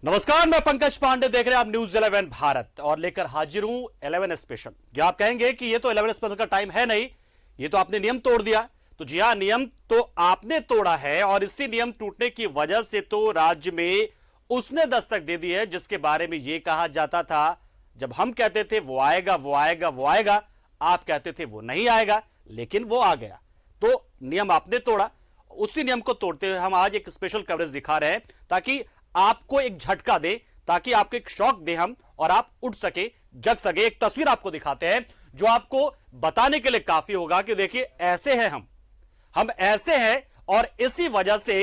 नमस्कार, मैं पंकज पांडे, देख रहे हैं आप न्यूज 11 भारत और लेकर हाजिर हूं 11 स्पेशल। क्या आप कहेंगे कि ये तो 11 स्पेशल का टाइम है नहीं, ये तो आपने नियम तोड़ दिया। तो जी हां, नियम तो आपने तोड़ा है और इसी नियम टूटने की वजह से तो राज्य में उसने दस्तक दे दी है जिसके बारे में यह कहा जाता था, जब हम कहते थे वो आएगा वो आएगा वो आएगा, आप कहते थे वो नहीं आएगा, लेकिन वो आ गया। तो नियम आपने तोड़ा, उसी नियम को तोड़ते हुए हम आज एक स्पेशल कवरेज दिखा रहे हैं ताकि आपको एक झटका दे, ताकि आपको एक शॉक दे हम और आप उठ सके, जग सके। एक तस्वीर आपको दिखाते हैं जो आपको बताने के लिए काफी होगा कि देखिए ऐसे हैं हम ऐसे हैं और इसी वजह से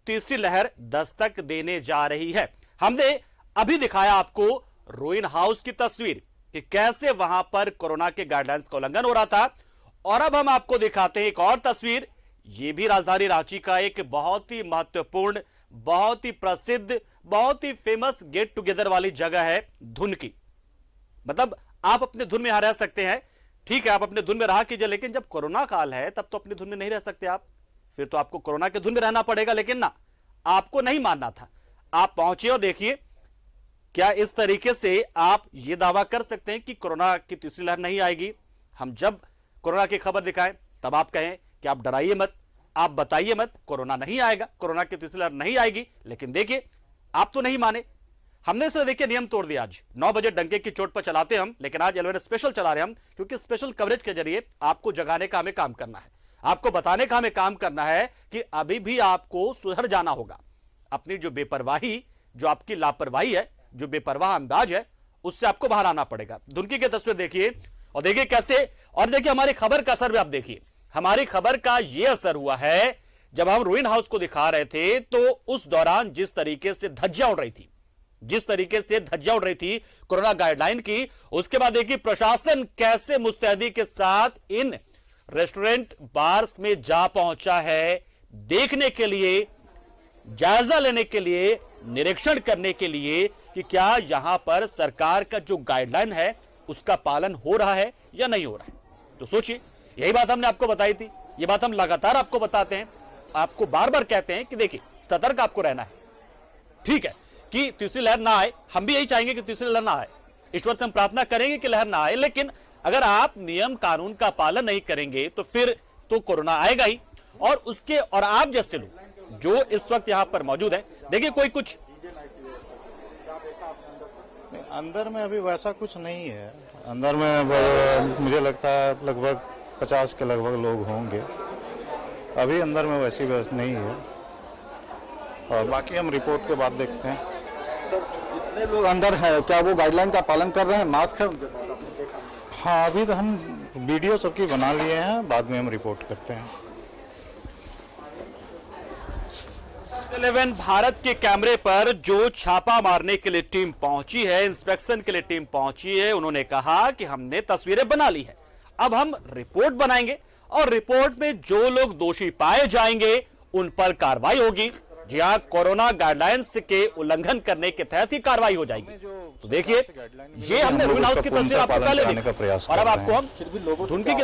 तीसरी लहर दस्तक देने जा रही है। हमने अभी दिखाया आपको रोइन हाउस की तस्वीर कि कैसे वहां पर कोरोना के गाइडलाइंस का उल्लंघन हो रहा था, और अब हम आपको दिखाते हैं एक और तस्वीर। यह भी राजधानी रांची का एक बहुत ही महत्वपूर्ण, बहुत ही प्रसिद्ध, बहुत ही फेमस गेट टुगेदर वाली जगह है, धुन की। मतलब आप अपने धुन में यहां रह सकते हैं, ठीक है, आप अपने धुन में रहा कीजिए, लेकिन जब कोरोना काल है तब तो अपनी धुन में नहीं रह सकते आप, फिर तो आपको कोरोना के धुन में रहना पड़ेगा। लेकिन ना, आपको नहीं मानना था, आप पहुंचे और देखिए क्या इस तरीके से आप यह दावा कर सकते हैं कि कोरोना की तीसरी लहर नहीं आएगी। हम जब कोरोना की खबर दिखाएं तब आप कहें कि आप डराइए मत, आप बताइए मत, कोरोना नहीं आएगा, कोरोना की तीसरी लहर नहीं आएगी। लेकिन देखिए आप तो नहीं माने, हमने इसे देखिए नियम तोड़ दिया। आज 9 बजे डंके की चोट पर चलाते हम, लेकिन आज 11 स्पेशल चला रहे हम, क्योंकि स्पेशल कवरेज के जरिए आपको जगाने का हमें काम करना है, आपको बताने का हमें काम करना है कि अभी भी आपको सुधर जाना होगा। अपनी जो बेपरवाही, जो आपकी लापरवाही है, जो बेपरवाह अंदाज है, उससे आपको बाहर आना पड़ेगा। धुनकी की तस्वीर देखिए और देखिए कैसे, और देखिए हमारी खबर का असर भी आप देखिए। हमारी खबर का यह असर हुआ है, जब हम रोइन हाउस को दिखा रहे थे तो उस दौरान जिस तरीके से धज्जियां उड़ रही थी, जिस तरीके से धज्जियां उड़ रही थी कोरोना गाइडलाइन की, उसके बाद देखिए प्रशासन कैसे मुस्तैदी के साथ इन रेस्टोरेंट बार्स में जा पहुंचा है, देखने के लिए, जायजा लेने के लिए, निरीक्षण करने के लिए कि क्या यहां पर सरकार का जो गाइडलाइन है उसका पालन हो रहा है या नहीं हो रहा है। तो सोचिए, यही बात हमने आपको बताई थी, यह बात हम लगातार आपको बताते हैं, आपको बार बार कहते हैं कि देखिए सतर्क आपको रहना है, ठीक है, कि तीसरी लहर ना आए। हम भी यही चाहेंगे कि तीसरी लहर ना आए, ईश्वर से हम प्रार्थना करेंगे कि लहर ना आए, लेकिन अगर आप नियम कानून का पालन नहीं करेंगे तो फिर तो कोरोना आएगा ही। और आप जैसे लोग जो इस वक्त यहां पर मौजूद है, देखिए कोई कुछ अंदर में अभी वैसा कुछ नहीं है। अंदर में मुझे लगता है लगभग 50 के लगभग लोग होंगे। अभी अंदर में वैसी व्यवस्था नहीं है, और बाकी हम रिपोर्ट के बाद देखते हैं। सर, जितने लोग अंदर हैं क्या वो गाइडलाइन का पालन कर रहे हैं? मास्क है? हाँ, अभी तो हम वीडियो सबकी बना लिए हैं, बाद में हम रिपोर्ट करते हैं। 11 भारत के कैमरे पर जो छापा मारने के लिए टीम पहुंची है, इंस्पेक्शन के लिए टीम पहुंची है, उन्होंने कहा कि हमने तस्वीरें बना ली है, अब हम रिपोर्ट बनाएंगे और रिपोर्ट में जो लोग दोषी पाए जाएंगे उन पर कार्रवाई होगी। जी हां, कोरोना गाइडलाइंस के उल्लंघन करने के तहत ही कार्रवाई हो जाएगी। तो देखिए, ये हमने रोइन हाउस की तस्वीर आपको पहले दिखाई और अब आपको हम धुनकी की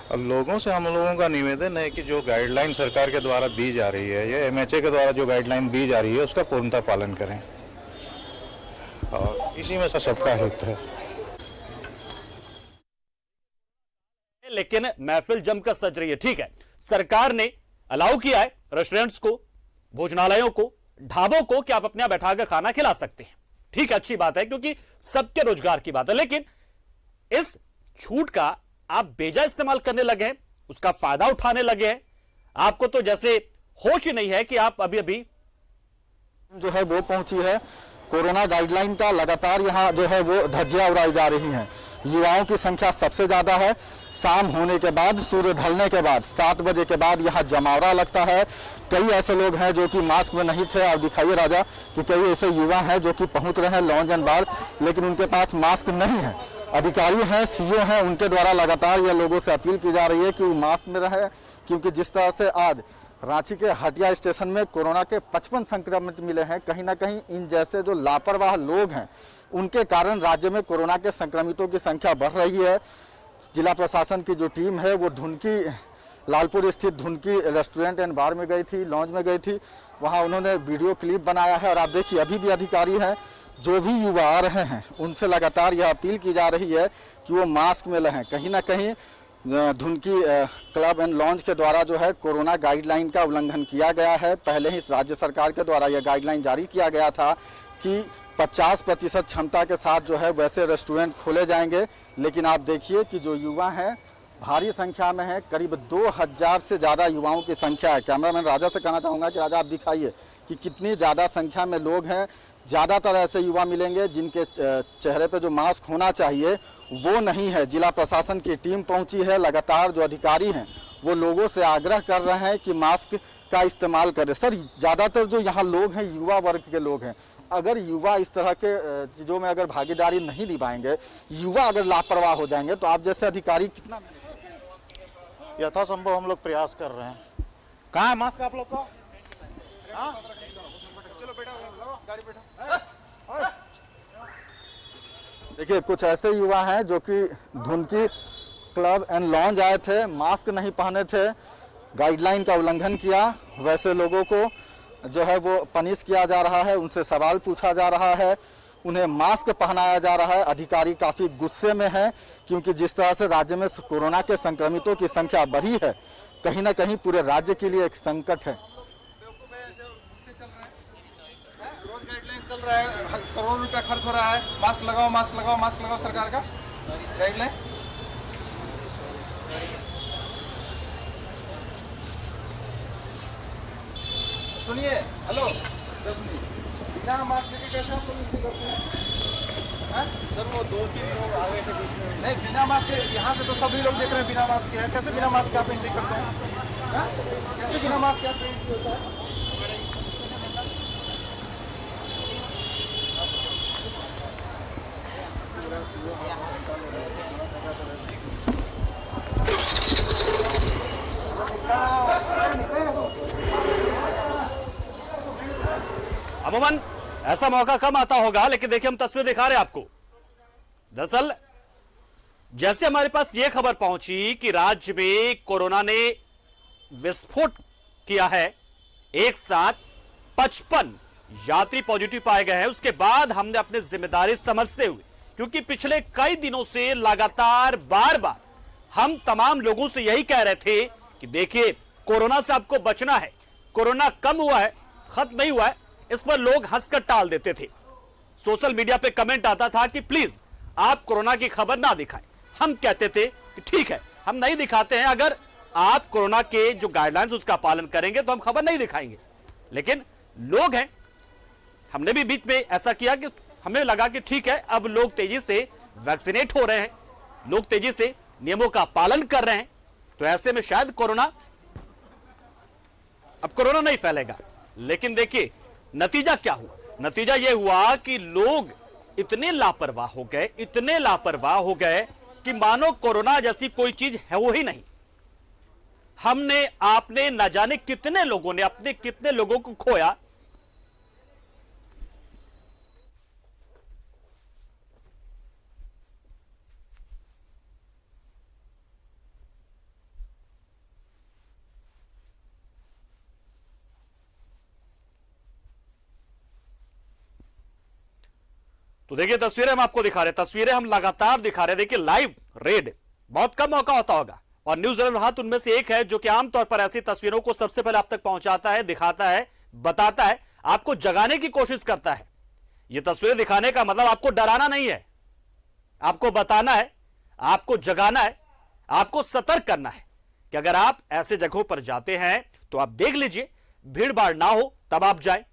अब लोगों से हम लोगों का निवेदन है कि जो गाइडलाइन सरकार के द्वारा दी जा रही है, या एमएचए के द्वारा जो गाइडलाइन दी जा रही है, उसका पूर्णतः पालन करें, और इसी में से सबका हित है। लेकिन महफिल जमकर सज रही है, ठीक है, सरकार ने अलाउ किया है रेस्टोरेंट्स को, भोजनालयों को, ढाबों को कि आप अपने यहां बैठाकर खाना खिला सकते हैं, ठीक है, अच्छी बात है, क्योंकि सबके रोजगार की बात है। लेकिन इस छूट का आप बेजा इस्तेमाल करने लगे हैं, उसका फायदा उठाने लगे हैं। आपको तो जैसे होश ही नहीं है कि आप अभी अभी जो है वो पहुंची है। कोरोना गाइडलाइन का लगातार यहाँ जो है वो धज्जियां उड़ाई जा रही हैं। युवाओं की संख्या सबसे ज्यादा है। शाम होने के बाद, सूर्य ढलने के बाद, 7 बजे के बाद यहाँ जमावड़ा लगता है। कई ऐसे लोग हैं जो कि मास्क में नहीं थे, और दिखाइए राजा कि कई ऐसे युवा हैं जो कि पहुंच रहे हैं लॉन्ज एंड बार, लेकिन उनके पास मास्क नहीं है। अधिकारी हैं, सीओ हैं, उनके द्वारा लगातार ये लोगों से अपील की जा रही है कि वो मास्क में रहे, क्योंकि जिस तरह से आज रांची के हटिया स्टेशन में कोरोना के 55 संक्रमित मिले हैं, कहीं ना कहीं इन जैसे जो लापरवाह लोग हैं उनके कारण राज्य में कोरोना के संक्रमितों की संख्या बढ़ रही है। जिला प्रशासन की जो टीम है वो धुनकी लालपुर स्थित धुनकी रेस्टोरेंट एंड बार में गई थी, लॉन्ज में गई थी। वहां उन्होंने वीडियो क्लिप बनाया है और आप देखिए अभी भी अधिकारी हैं, जो भी युवा आ रहे हैं उनसे लगातार यह अपील की जा रही है कि वो मास्क में रहें। कहीं ना कहीं धुनकी क्लब एंड लॉन्ज के द्वारा जो है कोरोना गाइडलाइन का उल्लंघन किया गया है। पहले ही राज्य सरकार के द्वारा यह गाइडलाइन जारी किया गया था कि 50% क्षमता के साथ जो है वैसे रेस्टोरेंट खोले जाएंगे, लेकिन आप देखिए कि जो युवा हैं भारी संख्या में है, करीब 2000 से ज़्यादा युवाओं की संख्या है। कैमरामैन राजा से कहना चाहूँगा कि राजा आप दिखाइए कि कितनी ज़्यादा संख्या में लोग हैं। ज़्यादातर ऐसे युवा मिलेंगे जिनके चेहरे पे जो मास्क होना चाहिए वो नहीं है। जिला प्रशासन की टीम पहुंची है, लगातार जो अधिकारी हैं वो लोगों से आग्रह कर रहे हैं कि मास्क का इस्तेमाल करें। सर, ज़्यादातर जो यहाँ लोग हैं युवा वर्ग के लोग हैं, अगर युवा इस तरह के चीज़ों में अगर भागीदारी नहीं निभाएंगे, युवा अगर लापरवाह हो जाएंगे तो आप जैसे अधिकारी कितना यथासंभव हम लोग प्रयास कर रहे हैं। कहाँ है मास्क आप लोग का? देखिए कुछ ऐसे युवा हैं जो कि धुनकी क्लब एंड लॉन्ज आए थे, मास्क नहीं पहने थे, गाइडलाइन का उल्लंघन किया। वैसे लोगों को जो है वो पनिश किया जा रहा है, उनसे सवाल पूछा जा रहा है, उन्हें मास्क पहनाया जा रहा है। अधिकारी काफ़ी गुस्से में है क्योंकि जिस तरह से राज्य में कोरोना के संक्रमितों की संख्या बढ़ी है, कहीं ना कहीं पूरे राज्य के लिए एक संकट है। रोज गाइडलाइन चल रहा है, करोड़ों रुपया खर्च हो रहा है, मास्क लगाओ मास्क लगाओ मास्क लगाओ, सरकार का गाइडलाइन। सुनिए, हेलो, बिना मास्क के कैसे आप लोग ड्यूटी करते हैं? सर वो 2-3 लोग आगे से बीच में नहीं, बिना मास्क के यहाँ से तो सभी लोग देख रहे हैं बिना मास्क के हैं। कैसे बिना मास्क के आप एंट्री करते हैं? कैसे बिना मास्क के आप एंट्री होता है? अमूमन ऐसा मौका कम आता होगा, लेकिन देखिए हम तस्वीर दिखा रहे हैं आपको। दरअसल जैसे हमारे पास यह खबर पहुंची कि राज्य में कोरोना ने विस्फोट किया है, एक साथ 55 यात्री पॉजिटिव पाए गए हैं, उसके बाद हमने अपनी जिम्मेदारी समझते हुए, क्योंकि पिछले कई दिनों से लगातार बार बार हम तमाम लोगों से यही कह रहे थे कि देखिए कोरोना से आपको बचना है, कोरोना कम हुआ है, खत्म नहीं हुआ है, इस पर लोग हंसकर टाल देते थे। सोशल मीडिया पे कमेंट आता था कि प्लीज आप कोरोना की खबर ना दिखाएं। हम कहते थे कि ठीक है, हम नहीं दिखाते हैं, अगर आप कोरोना के जो गाइडलाइंस उसका पालन करेंगे तो हम खबर नहीं दिखाएंगे। लेकिन लोग हैं, हमने भी बीच में ऐसा किया कि हमें लगा कि ठीक है, अब लोग तेजी से वैक्सीनेट हो रहे हैं, लोग तेजी से नियमों का पालन कर रहे हैं, तो ऐसे में शायद अब कोरोना नहीं फैलेगा। लेकिन देखिए नतीजा क्या हुआ। नतीजा यह हुआ कि लोग इतने लापरवाह हो गए, इतने लापरवाह हो गए कि मानो कोरोना जैसी कोई चीज है वो ही नहीं। हमने, आपने, न जाने कितने लोगों ने अपने कितने लोगों को खोया। तो देखिए तस्वीरें हम आपको दिखा रहे हैं, तस्वीरें हम लगातार दिखा रहे हैं। देखिए लाइव रेड बहुत कम मौका होता होगा और न्यूज़ 11 भारत उनमें से एक है जो कि आमतौर पर ऐसी तस्वीरों को सबसे पहले आप तक पहुंचाता है, दिखाता है, बताता है, आपको जगाने की कोशिश करता है। यह तस्वीरें दिखाने का मतलब आपको डराना नहीं है, आपको बताना है, आपको जगाना है, आपको सतर्क करना है कि अगर आप ऐसे जगहों पर जाते हैं तो आप देख लीजिए, भीड़ भाड़ ना हो तब आप जाए।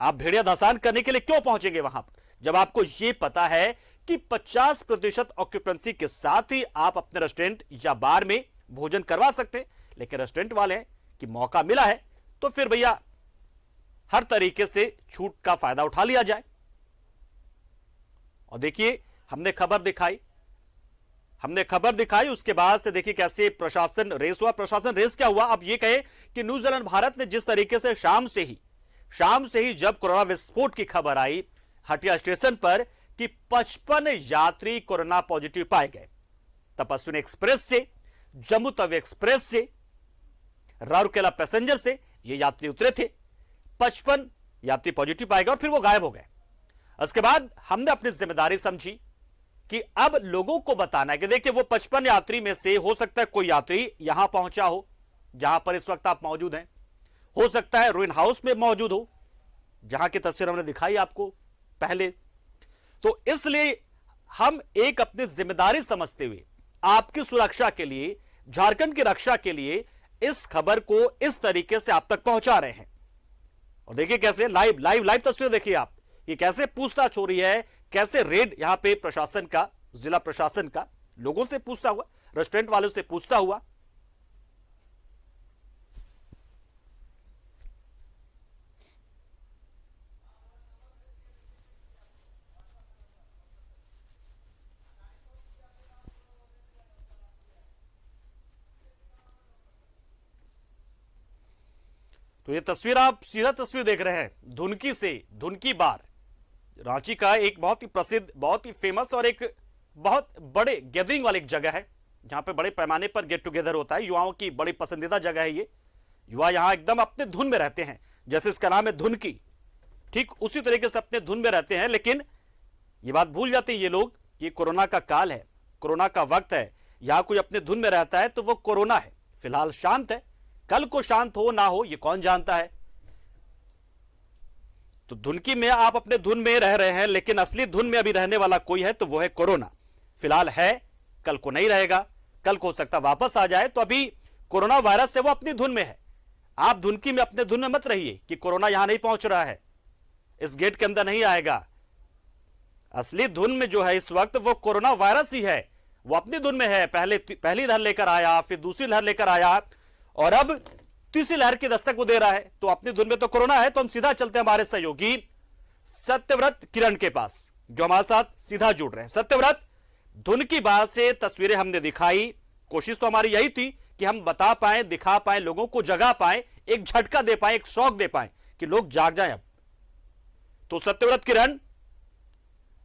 आप भेड़िया धसान करने के लिए क्यों पहुंचेंगे वहां पर, जब आपको यह पता है कि 50% ऑक्यूपेंसी के साथ ही आप अपने रेस्टोरेंट या बार में भोजन करवा सकते हैं। लेकिन रेस्टोरेंट वाले हैं कि मौका मिला है तो फिर भैया हर तरीके से छूट का फायदा उठा लिया जाए। और देखिए हमने खबर दिखाई, उसके बाद से देखिए कैसे प्रशासन रेस हुआ। प्रशासन रेस क्या हुआ, अब यह कहे कि न्यूज़ 11 भारत ने जिस तरीके से शाम से ही जब कोरोना विस्फोट की खबर आई हटिया स्टेशन पर कि 55 यात्री कोरोना पॉजिटिव पाए गए, तपस्विनी एक्सप्रेस से, जम्मू तवी एक्सप्रेस से राउरकेला पैसेंजर से ये यात्री उतरे थे। 55 यात्री पॉजिटिव पाए गए और फिर वो गायब हो गए। उसके बाद हमने अपनी जिम्मेदारी समझी कि अब लोगों को बताना है कि देखिए वो 55 यात्री में से हो सकता है कोई यात्री यहां पहुंचा हो जहां पर इस वक्त आप मौजूद हैं, हो सकता है रुइन हाउस में मौजूद हो जहां की तस्वीर हमने दिखाई आपको पहले। तो इसलिए हम एक अपनी जिम्मेदारी समझते हुए आपकी सुरक्षा के लिए, झारखंड की रक्षा के लिए इस खबर को इस तरीके से आप तक पहुंचा रहे हैं। और देखिए कैसे लाइव तस्वीर देखिए आप, ये कैसे पूछताछ हो रही है, कैसे रेड यहां पे प्रशासन का, जिला प्रशासन का लोगों से पूछता हुआ, रेस्टोरेंट वालों से पूछता हुआ। तो ये तस्वीर आप सीधा तस्वीर देख रहे हैं धुनकी से, धुनकी बार, रांची का एक बहुत ही प्रसिद्ध, बहुत ही फेमस और एक बहुत बड़े गैदरिंग वाली एक जगह है जहां पे बड़े पैमाने पर गेट टुगेदर होता है। युवाओं की बड़ी पसंदीदा जगह है ये। युवा यहां एकदम अपने धुन में रहते हैं, जैसे इसका नाम है धुनकी, ठीक उसी तरीके से अपने धुन में रहते हैं। लेकिन ये बात भूल जाते हैं ये लोग कि कोरोना का काल है, कोरोना का वक्त है। यहां कोई अपने धुन में रहता है तो वो कोरोना है। फिलहाल शांत है, कल को शांत हो ना हो ये कौन जानता है। तो धुनकी में आप अपने धुन में रह रहे हैं, लेकिन असली धुन में अभी रहने वाला कोई है तो वो है कोरोना। फिलहाल है, कल को नहीं रहेगा, कल को हो सकता वापस आ जाए। तो अभी कोरोना वायरस से वो अपनी धुन में है। आप धुनकी में अपने धुन में मत रहिए कि कोरोना यहां नहीं पहुंच रहा है, इस गेट के अंदर नहीं आएगा। असली धुन में जो है इस वक्त वो कोरोना वायरस ही है, वो अपनी धुन में है। पहली लहर लेकर आया, फिर दूसरी लहर लेकर आया और अब तीसरी लहर की दस्तक वो दे रहा है। तो अपनी धुन में तो कोरोना है। तो हम सीधा चलते हैं हमारे सहयोगी सत्यव्रत किरण के पास, जो हमारे साथ सीधा जुड़ रहे हैं। सत्यव्रत, धुन की बात से तस्वीरें हमने दिखाई, कोशिश तो हमारी यही थी कि हम बता पाए, दिखा पाए, लोगों को जगा पाए, एक झटका दे पाए, एक शौक दे पाए कि लोग जाग जाएं। अब तो सत्यव्रत किरण,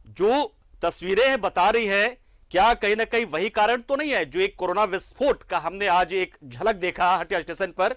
जो तस्वीरें बता रही है, क्या कहीं ना कहीं वही कारण तो नहीं है जो एक कोरोना विस्फोट का हमने आज एक झलक देखा हटिया स्टेशन पर?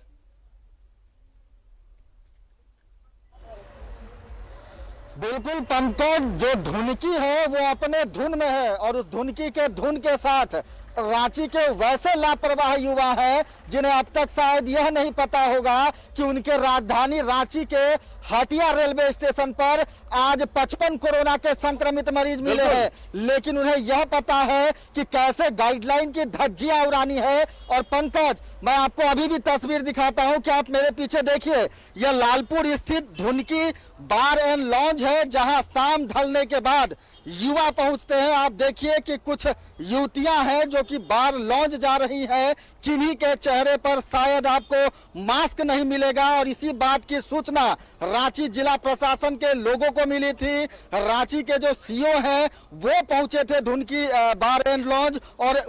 बिल्कुल पंकज, जो धुनकी है वो अपने धुन में है और उस धुनकी के धुन के साथ रांची के वैसे लापरवाह युवा हैं जिन्हें अब तक शायद यह नहीं पता होगा कि उनके राजधानी रांची के हटिया रेलवे स्टेशन पर आज 55 कोरोना के संक्रमित मरीज मिले हैं। लेकिन उन्हें यह पता है कि कैसे गाइडलाइन की धज्जियां उड़ानी है। और पंकज, मैं आपको अभी भी तस्वीर दिखाता हूं कि आप मेरे पीछे देखिए, यह लालपुर स्थित धुनकी बार एंड लॉन्ज है जहां शाम ढलने के बाद युवा पहुंचते हैं। आप देखिए कि कुछ युवतियां हैं जो कि बार लॉन्ज जा रही हैं, किन्हीं के चेहरे पर शायद आपको मास्क नहीं मिलेगा। और इसी बात की सूचना रांची जिला प्रशासन के लोगों को मिली थी। रांची के जो सीओ हैं वो पहुंचे थे धुनकी बार एंड लॉन्ज और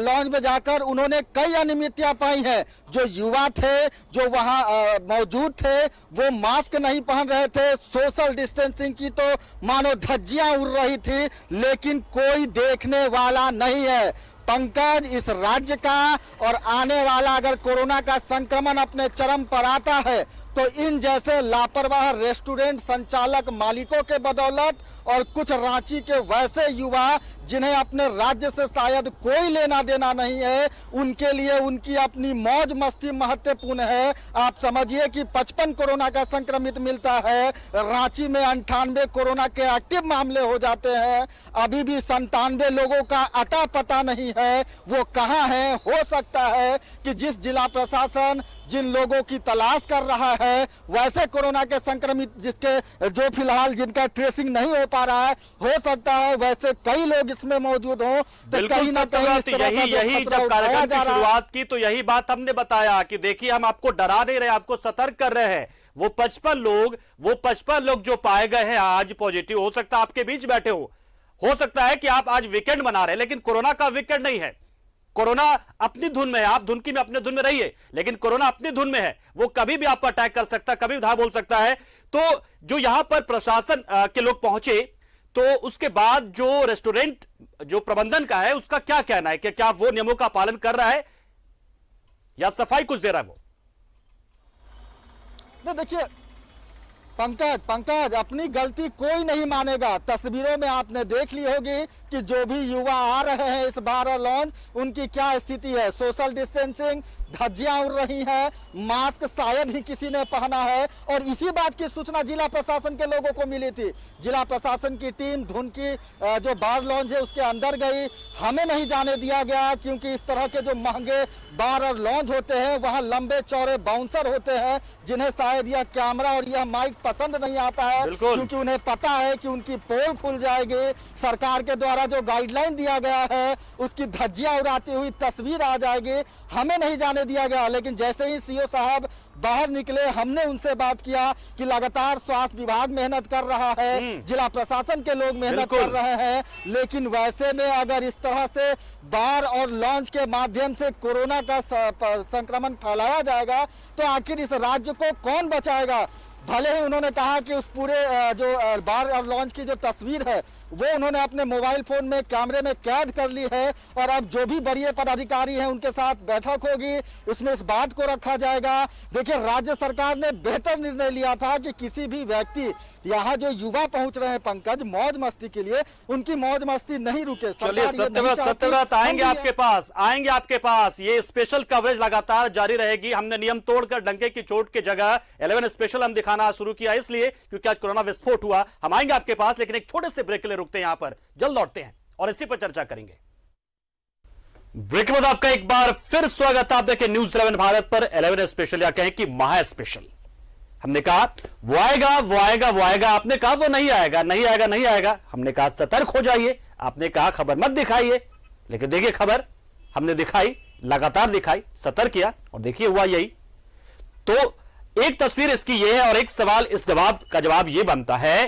लॉन्ज में जाकर उन्होंने कई अनियमितताएं पाई हैं। जो युवा थे, जो वहां मौजूद थे, वो मास्क नहीं पहन रहे थे। सोशल डिस्टेंसिंग की तो मानो धज्जियां उड़ रही थी, लेकिन कोई देखने वाला नहीं है। पंकज, इस राज्य का और आने वाला अगर कोरोना का संक्रमण अपने चरम पर आता है तो इन जैसे लापरवाह रेस्टोरेंट संचालक मालिकों के बदौलत और कुछ रांची के वैसे युवा जिन्हें अपने राज्य से शायद कोई लेना देना नहीं है, उनके लिए उनकी अपनी मौज मस्ती महत्वपूर्ण है। आप समझिए कि 55 कोरोना का संक्रमित मिलता है, रांची में 98 कोरोना के एक्टिव मामले हो जाते हैं। अभी भी 97 लोगों का अता पता नहीं है, वो कहां है। हो सकता है कि जिस जिला प्रशासन जिन लोगों की तलाश कर रहा है, वैसे कोरोना के संक्रमित जिसके जो फिलहाल जिनका ट्रेसिंग नहीं हो पा रहा है, हो सकता है वैसे कई लोग इसमें मौजूद हों। तो कहीं ना कहीं यही जब कार्यक्रम की शुरुआत की तो यही बात हमने बताया कि देखिए हम आपको डरा नहीं रहे, आपको सतर्क कर रहे हैं। वो 55 लोग जो पाए गए हैं आज पॉजिटिव, हो सकता है आपके बीच बैठे हो सकता है कि आप आज वीकेंड मना रहे हैं, लेकिन कोरोना का वीकेंड नहीं है। कोरोना अपनी धुन में है, आप धुनकी में अपने धुन में रहिए, लेकिन कोरोना अपनी धुन में है। वो कभी भी आपको अटैक कर सकता है, कभी भी धावा बोल सकता है। तो जो यहां पर प्रशासन के लोग पहुंचे, तो उसके बाद जो रेस्टोरेंट जो प्रबंधन का है उसका क्या कहना है कि क्या वो नियमों का पालन कर रहा है या सफाई कुछ दे रहा है? वो तो देखिए पंकज अपनी गलती कोई नहीं मानेगा। तस्वीरों में आपने देख ली होगी कि जो भी युवा आ रहे हैं इस बार लॉन्च, उनकी क्या स्थिति है। सोशल डिस्टेंसिंग, धज्जियां उड़ रही हैं, मास्क शायद ही किसी ने पहना है। और इसी बात की सूचना जिला प्रशासन के लोगों को मिली थी। जिला प्रशासन की टीम धुन की जो बार लॉन्च है उसके अंदर गई। हमें नहीं जाने दिया गया क्योंकि इस तरह के जो महंगे बार और लॉन्च होते हैं वहां लंबे चौड़े बाउंसर होते हैं, जिन्हें शायद यह कैमरा और यह माइक पसंद नहीं आता है, क्योंकि उन्हें पता है कि उनकी पोल खुल जाएगी। सरकार के द्वारा जो गाइडलाइन दिया गया है उसकी धज्जियां उड़ाती हुई तस्वीर आ जाएगी। हमें नहीं जाने दिया गया। लेकिन जैसे ही सीओ साहब बाहर निकले, हमने उनसे बात किया कि लगातार स्वास्थ्य विभाग मेहनत कर रहा है, जिला प्रशासन के लोग मेहनत कर रहे हैं, लेकिन वैसे में अगर इस तरह से बार और लॉन्च के माध्यम से कोरोना का संक्रमण फैलाया जाएगा तो आखिर इस राज्य को कौन बचाएगा। भले ही उन्होंने कहा कि उस पूरे जो बार और लॉन्च की जो तस्वीर है वो उन्होंने अपने मोबाइल फोन में कैमरे में कैद कर ली है और अब जो भी बड़े पदाधिकारी हैं उनके साथ बैठक होगी, उसमें इस बात को रखा जाएगा। देखिए राज्य सरकार ने बेहतर निर्णय लिया था कि किसी भी व्यक्ति यहाँ जो युवा पहुंच रहे हैं पंकज मौज मस्ती के लिए, उनकी मौज मस्ती नहीं रुके। चलिए सत्यव्रत आएंगे आपके पास। ये स्पेशल कवरेज लगातार जारी रहेगी। हमने नियम तोड़कर डंके की चोट की जगह 11 स्पेशल हम दिखाना शुरू किया इसलिए क्योंकि आज कोरोना विस्फोट हुआ। हम आएंगे आपके पास, लेकिन एक छोटे से ब्रेक के लिए रुकते हैं, यहां पर जल्द लौटते हैं और इसी पर चर्चा करेंगे। ब्रेक के बाद आपका एक बार फिर स्वागत। आप देखें न्यूज़ 11 भारत पर 11 स्पेशल, या कहें कि महा स्पेशल। हमने कहा वो आएगा, आपने कहा वो नहीं आएगा। हमने कहा सतर्क हो जाइए, आपने कहा खबर मत दिखाइए, लेकिन देखिए खबर हमने दिखाई, लगातार दिखाई, सतर्क किया और देखिए हुआ यही। तो एक तस्वीर इसकी यह है और एक सवाल इस जवाब यह बनता है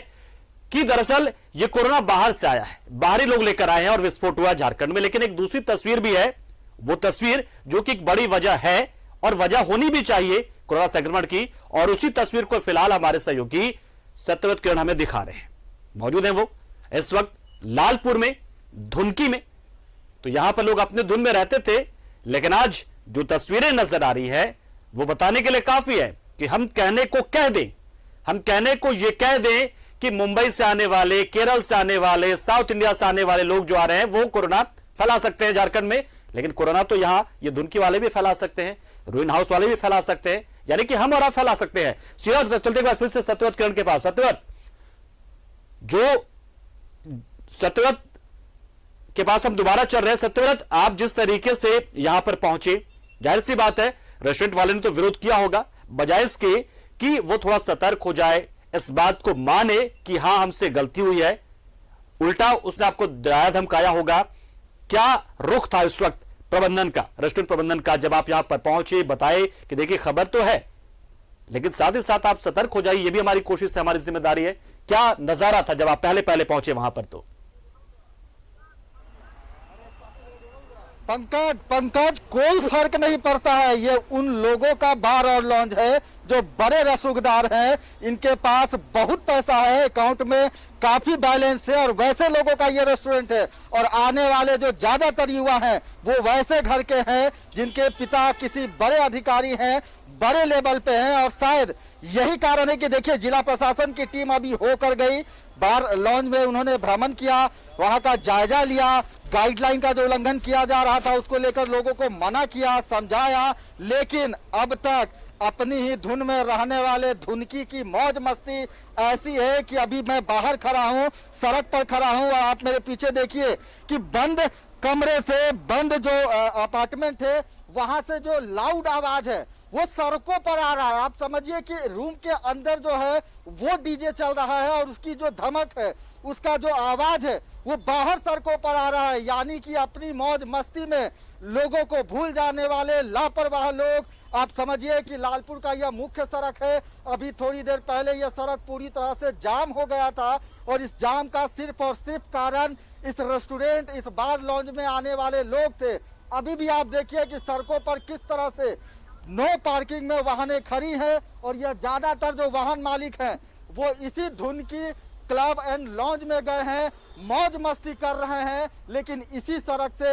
कि दरअसल यह कोरोना बाहर से आया है, बाहरी लोग लेकर आए हैं और विस्फोट हुआ झारखंड में। लेकिन एक दूसरी तस्वीर भी है, वो तस्वीर जो कि एक बड़ी वजह है और वजह होनी भी चाहिए कोरोना संक्रमण की, और उसी तस्वीर को फिलहाल हमारे सहयोगी सत्यव्रत किरण हमें दिखा रहे हैं। मौजूद है वो इस वक्त लालपुर में, धुनकी में। तो यहां पर लोग अपने धुन में रहते थे, लेकिन आज जो तस्वीरें नजर आ रही है वो बताने के लिए काफी है कि हम कहने को कह दें, हम कहने को यह कह दें कि मुंबई से आने वाले, केरल से आने वाले, साउथ इंडिया से आने वाले लोग जो आ रहे हैं वो कोरोना फैला सकते हैं झारखंड में। लेकिन कोरोना तो यहां ये धुनकी वाले भी फैला सकते हैं, रूइन हाउस वाले भी फैला सकते हैं, यानी कि हम और आप फैला सकते हैं। सीधा चलते के बाद फिर से सत्यव्रत किरण के पास। सत्यव्रत के पास हम दोबारा चल रहे हैं। सत्यव्रत, आप जिस तरीके से यहां पर पहुंचे, जाहिर सी बात है रेस्टोरेंट वाले ने तो विरोध किया होगा, बजाय इसके कि वो थोड़ा सतर्क हो जाए, इस बात को माने कि हां हमसे गलती हुई है, उल्टा उसने आपको दया धमकाया होगा। क्या रुख था इस वक्त प्रबंधन का, रेस्टोरेंट प्रबंधन का, जब आप यहां पर पहुंचे, बताए कि देखिए खबर तो है, लेकिन साथ ही साथ आप सतर्क हो जाइए, ये भी हमारी कोशिश है, हमारी जिम्मेदारी है। क्या नजारा था जब आप पहले पहुंचे वहां पर? तो पंकज कोई फर्क नहीं पड़ता है। ये उन लोगों का बार और लॉन्ज है जो बड़े रसूखदार हैं, इनके पास बहुत पैसा है, अकाउंट में काफी बैलेंस है, और वैसे लोगों का ये रेस्टोरेंट है। और आने वाले जो ज्यादातर युवा हैं वो वैसे घर के हैं जिनके पिता किसी बड़े अधिकारी हैं, बड़े लेवल पे हैं। और शायद यही कारण है कि देखिए जिला प्रशासन की टीम अभी होकर गई बार लॉन्ज में, उन्होंने भ्रमण किया, वहां का जायजा लिया, गाइडलाइन का जो उल्लंघन किया जा रहा था उसको लेकर लोगों को मना किया, समझाया। लेकिन अब तक अपनी ही धुन में रहने वाले धुनकी की मौज मस्ती ऐसी है कि अभी मैं बाहर खड़ा हूं, सड़क पर खड़ा हूं, और आप मेरे पीछे देखिए कि बंद कमरे से, बंद जो अपार्टमेंट है वहां से जो लाउड आवाज है वो सड़कों पर आ रहा है। आप समझिए कि रूम के अंदर जो है वो डीजे चल रहा है और उसकी जो धमक है, उसका जो आवाज है वो बाहर सड़कों पर आ रहा है। यानी कि अपनी मौज मस्ती में लोगों को भूल जाने वाले लापरवाह लोग। आप समझिए कि लालपुर का यह मुख्य सड़क है, अभी थोड़ी देर पहले यह सड़क पूरी तरह से जाम हो गया था, और इस जाम का सिर्फ और सिर्फ कारण इस रेस्टोरेंट, इस बार लॉन्ज में आने वाले लोग थे। अभी भी आप देखिए कि सड़कों पर किस तरह से नो पार्किंग में वाहनें खड़ी हैं, और यह ज्यादातर जो वाहन मालिक हैं वो इसी धुन की क्लब एंड लॉन्ज में गए हैं, मौज मस्ती कर रहे हैं। लेकिन इसी सड़क से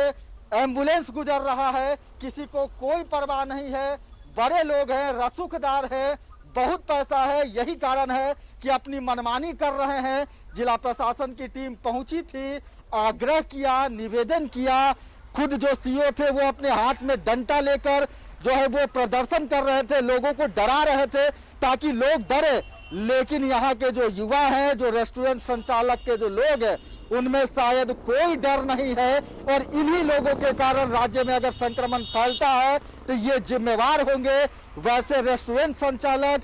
एम्बुलेंस गुजर रहा है, किसी को कोई परवाह नहीं है। बड़े लोग हैं, रसूखदार हैं, बहुत पैसा है, यही कारण है कि अपनी मनमानी कर रहे हैं। जिला प्रशासन की टीम पहुंची थी, आग्रह किया, निवेदन किया, खुद जो सीओ थे वो अपने हाथ में डंडा लेकर जो है वो प्रदर्शन कर रहे थे, लोगों को डरा रहे थे ताकि लोग डरे। लेकिन यहाँ के जो युवा हैं, जो रेस्टोरेंट संचालक के जो लोग हैं, उनमें शायद कोई डर नहीं है और इन्हीं लोगों के कारण राज्य में अगर संक्रमण फैलता है तो ये जिम्मेवार होंगे। वैसे रेस्टोरेंट संचालक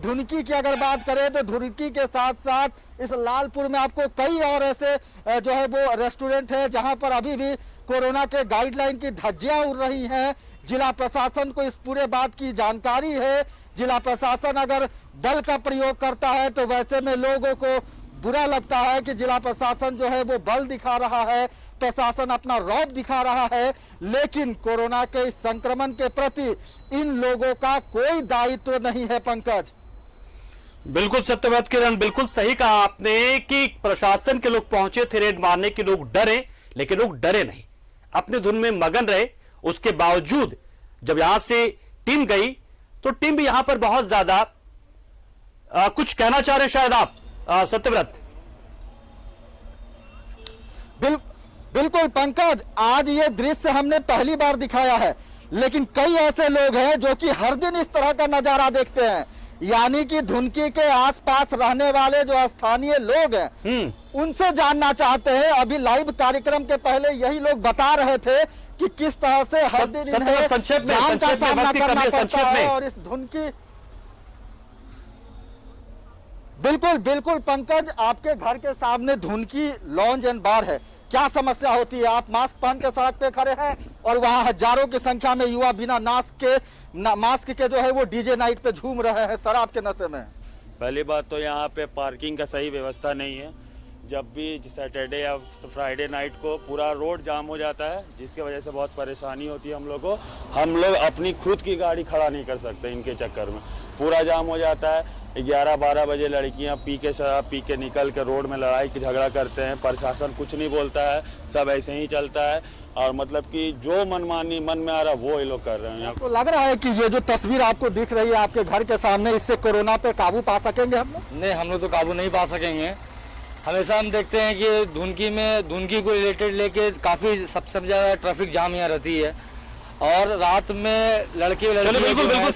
ढुनकी की अगर बात करें तो ढुनकी के साथ साथ इस लालपुर में आपको कई और ऐसे जो है वो रेस्टोरेंट है जहां पर अभी भी कोरोना के गाइडलाइन की धज्जियां उड़ रही हैं। जिला प्रशासन को इस पूरे बात की जानकारी है। जिला प्रशासन अगर बल का प्रयोग करता है तो वैसे में लोगों को बुरा लगता है कि जिला प्रशासन जो है वो बल दिखा रहा है, प्रशासन अपना रौब दिखा रहा है, लेकिन कोरोना के इस संक्रमण के प्रति इन लोगों का कोई दायित्व नहीं है। पंकज, बिल्कुल सत्यव्रत किरण, बिल्कुल सही कहा आपने कि प्रशासन के लोग पहुंचे थे रेड मारने के, लोग डरे, लेकिन लोग डरे नहीं, अपने धुन में मगन रहे। उसके बावजूद जब यहां से टीम गई तो टीम भी यहां पर बहुत ज्यादा कुछ कहना चाह रहे शायद आप सत्यव्रत। बिल्कुल पंकज, आज ये दृश्य हमने पहली बार दिखाया है, लेकिन कई ऐसे लोग हैं जो कि हर दिन इस तरह का नजारा देखते हैं। यानी कि धुनकी के आसपास रहने वाले जो स्थानीय लोग हैं उनसे जानना चाहते हैं। अभी लाइव कार्यक्रम के पहले यही लोग बता रहे थे कि किस तरह से हर दिन इन्हें जाम का सामना करना पड़ता है। और इस धुनकी बिल्कुल पंकज, आपके घर के सामने धुनकी लॉन्ज एंड बार है, क्या समस्या होती है? आप मास्क पहन के सड़क पे खड़े हैं और वहां हजारों की संख्या में युवा बिना मास्क के जो है वो डीजे नाइट पे झूम रहे हैं शराब के नशे में। पहली बात तो यहाँ पे पार्किंग का सही व्यवस्था नहीं है। जब भी सैटरडे या फ्राइडे नाइट को पूरा रोड जाम हो जाता है, जिसके वजह से बहुत परेशानी होती है हम लोग को। हम लोग अपनी खुद की गाड़ी खड़ा नहीं कर सकते, इनके चक्कर में पूरा जाम हो जाता है। 11-12 बजे लड़कियां पी के शराब पी के निकल के रोड में लड़ाई की झगड़ा करते हैं, प्रशासन कुछ नहीं बोलता है, सब ऐसे ही चलता है। और मतलब कि जो मनमानी मन में आ रहा है वो ये लोग कर रहे हैं। आपको लग रहा है कि ये जो तस्वीर आपको दिख रही है आपके घर के सामने, इससे कोरोना पे काबू पा सकेंगे हम लोग? नहीं, हम लोग तो काबू नहीं पा सकेंगे। हमेशा हम देखते हैं कि धुनकी को रिलेटेड लेके काफी सबसे ज्यादा ट्रैफिक जाम यहाँ रहती है और रात में लड़के बिल्कुल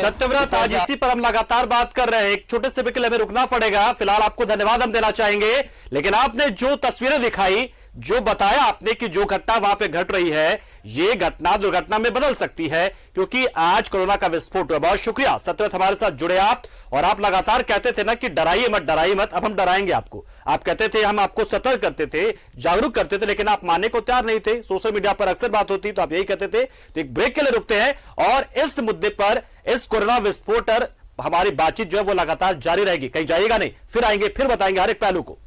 सत्यव्रत, आज इसी पर हम लगातार बात कर रहे हैं। एक छोटे से ब्रेक के लिए हमें रुकना पड़ेगा, फिलहाल आपको धन्यवाद हम देना चाहेंगे। लेकिन आपने जो तस्वीरें दिखाई, जो बताया आपने कि जो घटना वहां पे घट रही है, ये घटना दुर्घटना में बदल सकती है, क्योंकि आज कोरोना का विस्फोट हुआ। बहुत शुक्रिया सत्यव्रत, हमारे साथ जुड़े आप। और आप लगातार कहते थे ना कि डराइए मत, अब हम डराएंगे आपको। आप कहते थे, हम आपको सतर्क करते थे, जागरूक करते थे, लेकिन आप मानने को तैयार नहीं थे। सोशल मीडिया पर अक्सर बात होती तो आप यही कहते थे। तो एक ब्रेक के लिए रुकते हैं और इस मुद्दे पर, इस कोरोना विस्फोट पर हमारी बातचीत जो है वो लगातार जारी रहेगी, कहीं जाइएगा नहीं। फिर आएंगे, फिर बताएंगे हर एक पहलू को।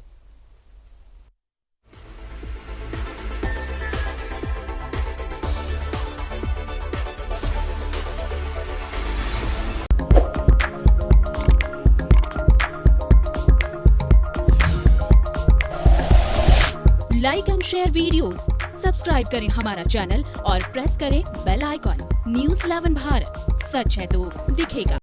Like and share videos, subscribe करें हमारा चैनल और प्रेस करें बेल आइकॉन। न्यूज़ 11 भारत, सच है तो दिखेगा।